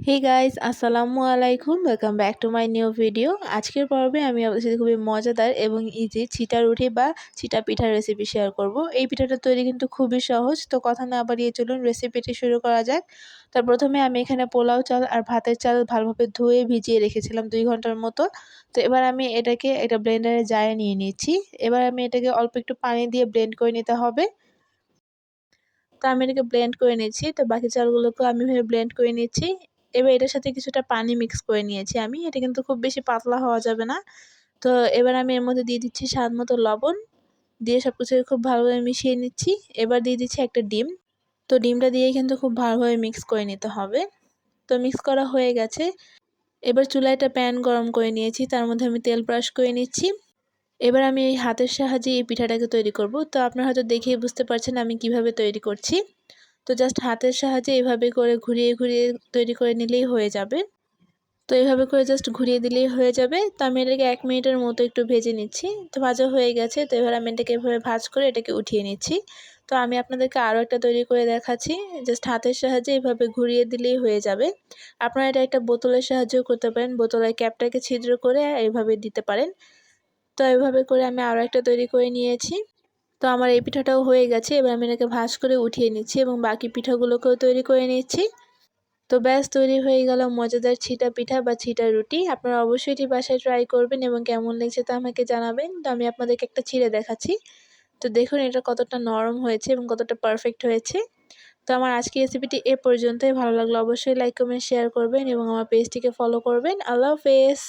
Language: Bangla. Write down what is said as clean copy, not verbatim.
হে গাইস, আসসালামু আলাইকুম। Welcome back to my new video. আজকের পর্বে আমি আপনাদের সাথে খুবই মজাদার এবং ইজি চিটা রুটি বা চিটা পিঠার রেসিপি শেয়ার করব। এই পিঠাটা তৈরি কিন্তু খুবই সহজ। তো কথা না বাড়িয়ে চলুন রেসিপিটি শুরু করা যাক। তো প্রথমে আমি এখানে পোলাও চাল আর ভাতের চাল ভালোভাবে ধুয়ে ভিজিয়ে রেখেছিলাম 2 ঘন্টার মতো। তো এবার আমি এটাকে একটা ব্লেন্ডারে জারে নিয়ে নিচ্ছি। এবার আমি এটাকে অল্প একটু পানি দিয়ে ব্লেন্ড করে নিতে হবে। তো আমি এটাকে ব্লেন্ড করে নিচ্ছি। তো বাকি চালগুলোকেও আমি এভাবে ব্লেন্ড করে নিচ্ছি। এবার এটার সাথে কিছুটা পানি মিক্স করে নিয়েছি আমি। এটা কিন্তু খুব বেশি পাতলা হওয়া যাবে না। তো এবার আমি এর মধ্যে দিয়ে দিচ্ছি স্বাদ মতো লবণ। দিয়ে সবকিছুকে খুব ভালোভাবে মিশিয়ে নিচ্ছি। এবার দিয়ে দিচ্ছি একটা ডিম। তো ডিমটা দিয়ে কিন্তু খুব ভালোভাবে মিক্স করে নিতে হবে। তো মিক্স করা হয়ে গেছে। এবার চুলায় একটা প্যান গরম করে নিয়েছি। তার মধ্যে আমি তেল ব্রাশ করে নিচ্ছি। এবার আমি এই হাতের সাহায্যে এই পিঠাটাকে তৈরি করব। তো আপনারা হয়তো দেখেই বুঝতে পারছেন আমি কিভাবে তৈরি করছি। তো জাস্ট হাতের সাহায্যে এভাবে করে ঘুরিয়ে ঘুরিয়ে তৈরি করে নিলেই হয়ে যাবে। তো এভাবে করে জাস্ট ঘুরিয়ে দিলেই হয়ে যাবে। তো আমি এটাকে 1 মিনিটের মতো একটু ভেজে নিচ্ছি। তো ভাজা হয়ে গেছে। তো এবার আমি এটাকে এভাবে ভাঁজ করে এটাকে উঠিয়ে নিচ্ছি। তো আমি আপনাদেরকে আরও একটা তৈরি করে দেখাচ্ছি। জাস্ট হাতের সাহায্যে এভাবে ঘুরিয়ে দিলেই হয়ে যাবে। আপনারা এটা একটা বোতলের সাহায্যেও করতে পারেন। বোতলের ক্যাপটাকে ছিদ্র করে এভাবে দিতে পারেন। তো এভাবে করে আমি আরও একটা তৈরি করে নিয়েছি। তো আমার এই পিঠাটাও হয়ে গেছে। এবার আমি এটাকে ভাঁজ করে উঠিয়ে নিচ্ছি এবং বাকি পিঠাগুলোকেও তৈরি করে নিচ্ছি। তো ব্যাস তৈরি হয়ে গেল মজাদার ছিটা পিঠা বা ছিটা রুটি। আপনারা অবশ্যই এটি বাসায় ট্রাই করবেন এবং কেমন লেগেছে তা আমাকে জানাবেন। তো আমি আপনাদেরকে একটা ছিঁড়ে দেখাচ্ছি। তো দেখুন এটা কতটা নরম হয়েছে এবং কতটা পারফেক্ট হয়েছে। তো আমার আজকের রেসিপিটি এ পর্যন্তই। ভালো লাগলে অবশ্যই লাইক, কমেন্ট, শেয়ার করবেন এবং আমার পেজটিকে ফলো করবেন। আল্লাহ হাফেজ।